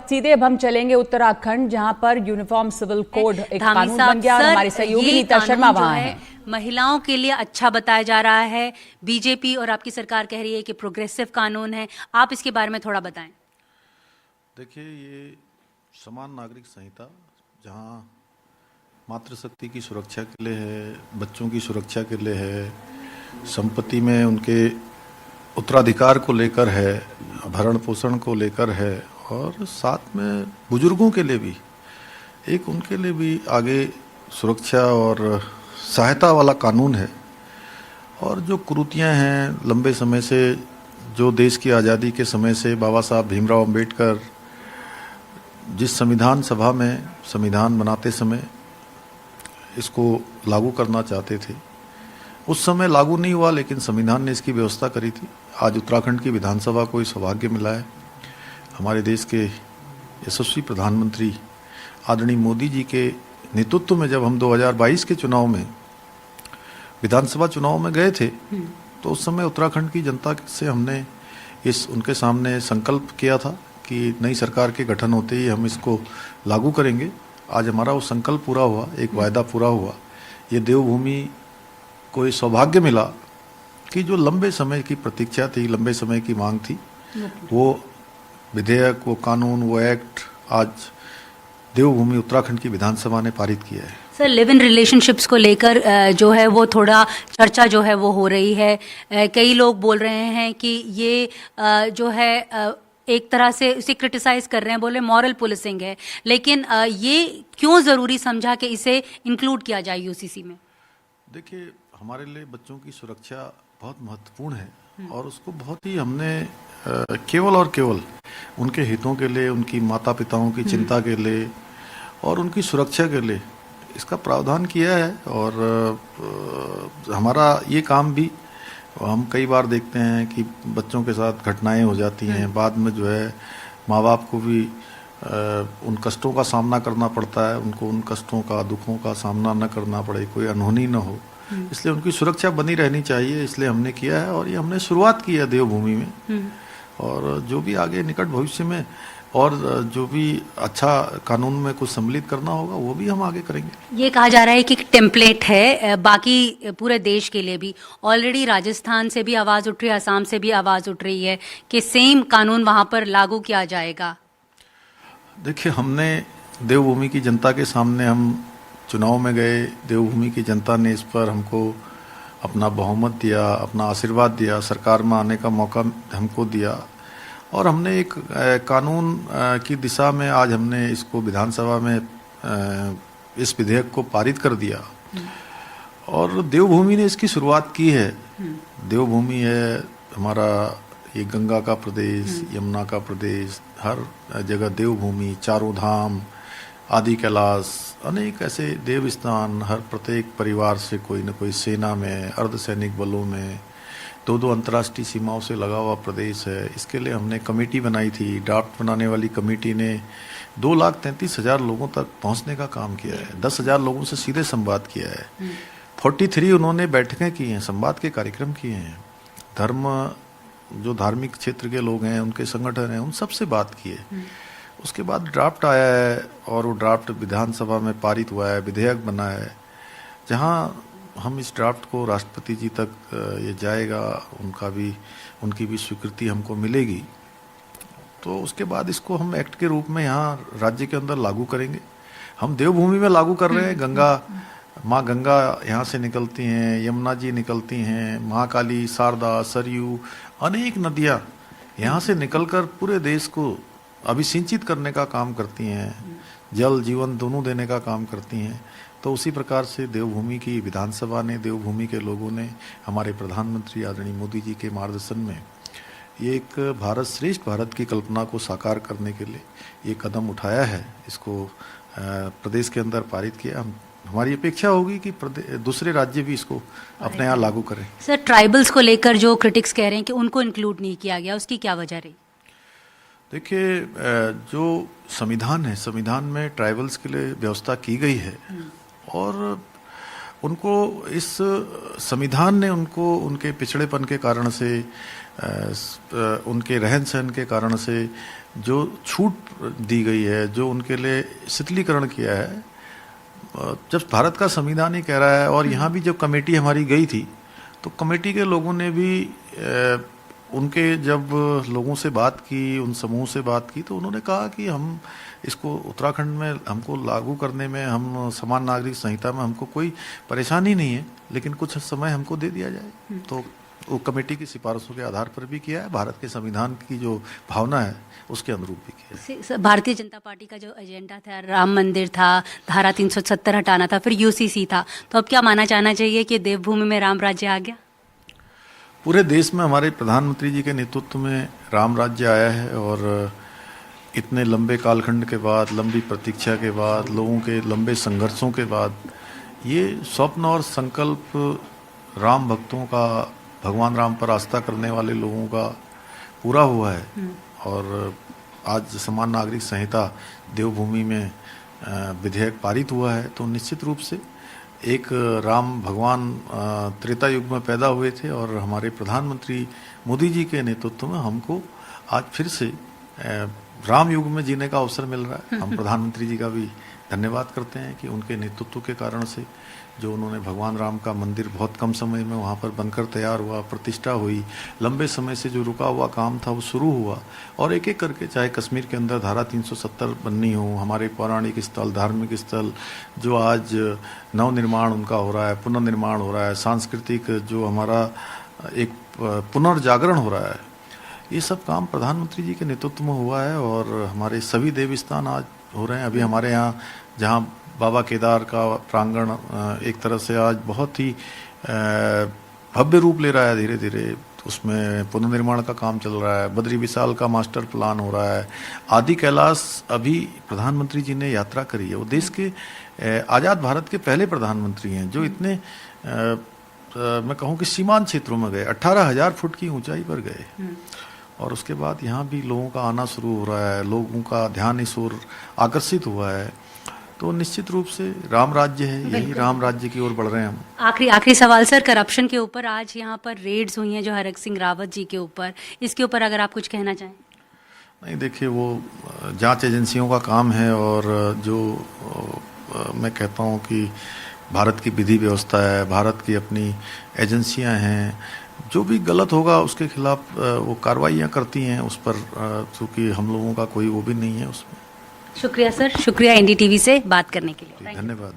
सीधे अब हम चलेंगे उत्तराखंड, जहां पर यूनिफॉर्म सिविल कोड एक कानून बन गया और हमारे सहयोगी नीता शर्मा वहां हैं। महिलाओं के लिए अच्छा बताया जा रहा है। बीजेपी और आपकी सरकार कह रही है कि प्रोग्रेसिव कानून है। आप इसके बारे में थोड़ा बताएं। देखिए, ये समान नागरिक संहिता जहां मातृशक्ति की सुरक्षा के लिए है, बच्चों की सुरक्षा के लिए है, संपत्ति में उनके उत्तराधिकार को लेकर है, भरण पोषण को लेकर है, और साथ में बुजुर्गों के लिए भी एक उनके लिए भी आगे सुरक्षा और सहायता वाला कानून है। और जो कुरीतियां हैं लंबे समय से, जो देश की आज़ादी के समय से बाबा साहब भीमराव अंबेडकर जिस संविधान सभा में संविधान बनाते समय इसको लागू करना चाहते थे, उस समय लागू नहीं हुआ, लेकिन संविधान ने इसकी व्यवस्था करी थी। आज उत्तराखंड की विधानसभा को इस सौभाग्य मिला है। हमारे देश के यशस्वी प्रधानमंत्री आदरणीय मोदी जी के नेतृत्व में जब हम 2022 के चुनाव में विधानसभा चुनाव में गए थे, तो उस समय उत्तराखंड की जनता से हमने उनके सामने संकल्प किया था कि नई सरकार के गठन होते ही हम इसको लागू करेंगे। आज हमारा वो संकल्प पूरा हुआ, एक वायदा पूरा हुआ। ये देवभूमि को ये सौभाग्य मिला कि जो लंबे समय की प्रतीक्षा थी, लंबे समय की मांग थी, वो विधेयक, वो कानून, वो एक्ट आज देवभूमि उत्तराखंड की विधानसभा ने पारित किया है। सर, लिव इन रिलेशनशिप्स को लेकर जो है वो थोड़ा चर्चा जो है वो हो रही है। कई लोग बोल रहे हैं कि ये जो है एक तरह से इसे क्रिटिसाइज कर रहे हैं, बोले मॉरल पुलिसिंग है, लेकिन ये क्यों ज़रूरी समझा कि इसे इंक्लूड किया जाए यूसीसी में? देखिए, हमारे लिए बच्चों की सुरक्षा बहुत महत्वपूर्ण है और उसको बहुत ही हमने केवल और केवल उनके हितों के लिए, उनकी माता पिताओं की चिंता के लिए और उनकी सुरक्षा के लिए इसका प्रावधान किया है। और हमारा ये काम भी हम कई बार देखते हैं कि बच्चों के साथ घटनाएं हो जाती हैं, बाद में जो है माँ बाप को भी उन कष्टों का सामना करना पड़ता है, उनको उन कष्टों का, दुखों का सामना न करना पड़े, कोई अनहोनी न हो, इसलिए उनकी सुरक्षा बनी रहनी चाहिए। इसलिए हमने किया है और ये हमने शुरुआत की है देवभूमि में। और जो भी आगे निकट भविष्य में और जो भी अच्छा कानून में कुछ सम्मिलित करना होगा वो भी हम आगे करेंगे। ये कहा जा रहा है कि टेम्पलेट है बाकी पूरे देश के लिए भी। ऑलरेडी राजस्थान से भी आवाज़ उठ रही है, असम से भी आवाज़ उठ रही है कि सेम कानून वहाँ पर लागू किया जाएगा। देखिए, हमने देवभूमि की जनता के सामने हम चुनाव में गए, देवभूमि की जनता ने इस पर हमको अपना बहुमत दिया, अपना आशीर्वाद दिया, सरकार में आने का मौका हमको दिया और हमने एक कानून की दिशा में आज हमने इसको विधानसभा में इस विधेयक को पारित कर दिया। और देवभूमि ने इसकी शुरुआत की है। देवभूमि है हमारा ये गंगा का प्रदेश, यमुना का प्रदेश, हर जगह देवभूमि, चारों धाम, आदि कैलाश, अनेक ऐसे देव स्थान, हर प्रत्येक परिवार से कोई न कोई सेना में, अर्धसैनिक बलों में, दो अंतर्राष्ट्रीय सीमाओं से लगा हुआ प्रदेश है। इसके लिए हमने कमेटी बनाई थी। ड्राफ्ट बनाने वाली कमेटी ने 2,33,000 लोगों तक पहुंचने का काम किया है। 10,000 लोगों से सीधे संवाद किया है। 43 उन्होंने बैठकें की हैं, संवाद के कार्यक्रम किए हैं। जो धार्मिक क्षेत्र के लोग हैं, उनके संगठन हैं, उन सबसे बात की है। उसके बाद ड्राफ्ट आया है और वो ड्राफ्ट विधानसभा में पारित हुआ है, विधेयक बना है, जहाँ हम इस ड्राफ्ट को राष्ट्रपति जी तक ये जाएगा, उनकी भी स्वीकृति हमको मिलेगी। तो उसके बाद इसको हम एक्ट के रूप में यहाँ राज्य के अंदर लागू करेंगे। हम देवभूमि में लागू कर रहे हैं। गंगा, माँ गंगा यहाँ से निकलती हैं, यमुना जी निकलती हैं, महाकाली, शारदा, सरयू, अनेक नदियाँ यहाँ से निकलकर पूरे देश को अभिसिंचित करने का काम करती हैं, जल जीवन दोनों देने का काम करती हैं। तो उसी प्रकार से देवभूमि की विधानसभा ने, देवभूमि के लोगों ने हमारे प्रधानमंत्री आदरणीय मोदी जी के मार्गदर्शन में ये एक भारत श्रेष्ठ भारत की कल्पना को साकार करने के लिए ये कदम उठाया है। इसको प्रदेश के अंदर पारित किया। हमारी अपेक्षा होगी कि दूसरे राज्य भी इसको अपने यहाँ लागू करें। सर, ट्राइबल्स को लेकर जो क्रिटिक्स कह रहे हैं कि उनको इंक्लूड नहीं किया गया, उसकी क्या वजह रही? देखिए, जो संविधान है, संविधान में ट्राइबल्स के लिए व्यवस्था की गई है और उनको इस संविधान ने उनको उनके पिछड़ेपन के कारण से उनके रहन सहन के कारण से जो छूट दी गई है, जो उनके लिए शिथिलीकरण किया है, जब भारत का संविधान ही कह रहा है। और यहाँ भी जब कमेटी हमारी गई थी तो कमेटी के लोगों ने भी उनके जब लोगों से बात की, उन समूह से बात की, तो उन्होंने कहा कि हम इसको उत्तराखंड में हमको लागू करने में, हम समान नागरिक संहिता में हमको कोई परेशानी नहीं है, लेकिन कुछ समय हमको दे दिया जाए। तो वो कमेटी की सिफारिशों के आधार पर भी किया है, भारत के संविधान की जो भावना है उसके अनुरूप भी किया है। भारतीय जनता पार्टी का जो एजेंडा था, राम मंदिर था, धारा 370 हटाना था, फिर यूसीसी था, तो अब क्या माना जाना चाहिए कि देवभूमि में राम राज्य आ गया? पूरे देश में हमारे प्रधानमंत्री जी के नेतृत्व में राम राज्य आया है और इतने लंबे कालखंड के बाद, लंबी प्रतीक्षा के बाद, लोगों के लंबे संघर्षों के बाद ये स्वप्न और संकल्प राम भक्तों का, भगवान राम पर आस्था करने वाले लोगों का पूरा हुआ है। और आज समान नागरिक संहिता देवभूमि में विधेयक पारित हुआ है, तो निश्चित रूप से एक राम भगवान त्रेता युग में पैदा हुए थे और हमारे प्रधानमंत्री मोदी जी के नेतृत्व में हमको आज फिर से राम युग में जीने का अवसर मिल रहा है। हम प्रधानमंत्री जी का भी धन्यवाद करते हैं कि उनके नेतृत्व के कारण से जो उन्होंने भगवान राम का मंदिर बहुत कम समय में वहाँ पर बनकर तैयार हुआ, प्रतिष्ठा हुई, लंबे समय से जो रुका हुआ काम था वो शुरू हुआ। और एक एक करके, चाहे कश्मीर के अंदर धारा 370 बननी हो, हमारे पौराणिक स्थल, धार्मिक स्थल जो आज नवनिर्माण उनका हो रहा है, पुनर्निर्माण हो रहा है, सांस्कृतिक जो हमारा एक पुनर्जागरण हो रहा है, ये सब काम प्रधानमंत्री जी के नेतृत्व में हुआ है। और हमारे सभी देव स्थान आज हो रहे हैं। अभी हमारे यहाँ जहाँ बाबा केदार का प्रांगण एक तरह से आज बहुत ही भव्य रूप ले रहा है, धीरे धीरे उसमें पुनर्निर्माण का काम चल रहा है। बद्री विशाल का मास्टर प्लान हो रहा है। आदि कैलाश अभी प्रधानमंत्री जी ने यात्रा करी है। वो देश के आज़ाद भारत के पहले प्रधानमंत्री हैं जो इतने मैं कहूँ कि सीमांत क्षेत्रों में गए, 18,000 फुट की ऊंचाई पर गए। और उसके बाद यहाँ भी लोगों का आना शुरू हो रहा है, लोगों का ध्यान इस ओर आकर्षित हुआ है। तो निश्चित रूप से राम राज्य है, यही राम राज्य की ओर बढ़ रहे हैं हम। आखिरी सवाल सर, करप्शन के ऊपर आज यहाँ पर रेड्स हुई हैं जो हरक सिंह रावत जी के ऊपर, इसके ऊपर अगर आप कुछ कहना चाहें। नहीं, देखिए वो जांच एजेंसियों का काम है और जो मैं कहता हूँ कि भारत की विधि व्यवस्था है, भारत की अपनी एजेंसियाँ हैं, जो भी गलत होगा उसके खिलाफ वो कार्रवाइयाँ करती हैं उस पर, चूँकि हम लोगों का कोई वो भी नहीं है उसमें। शुक्रिया सर, शुक्रिया एनडीटीवी से बात करने के लिए। धन्यवाद।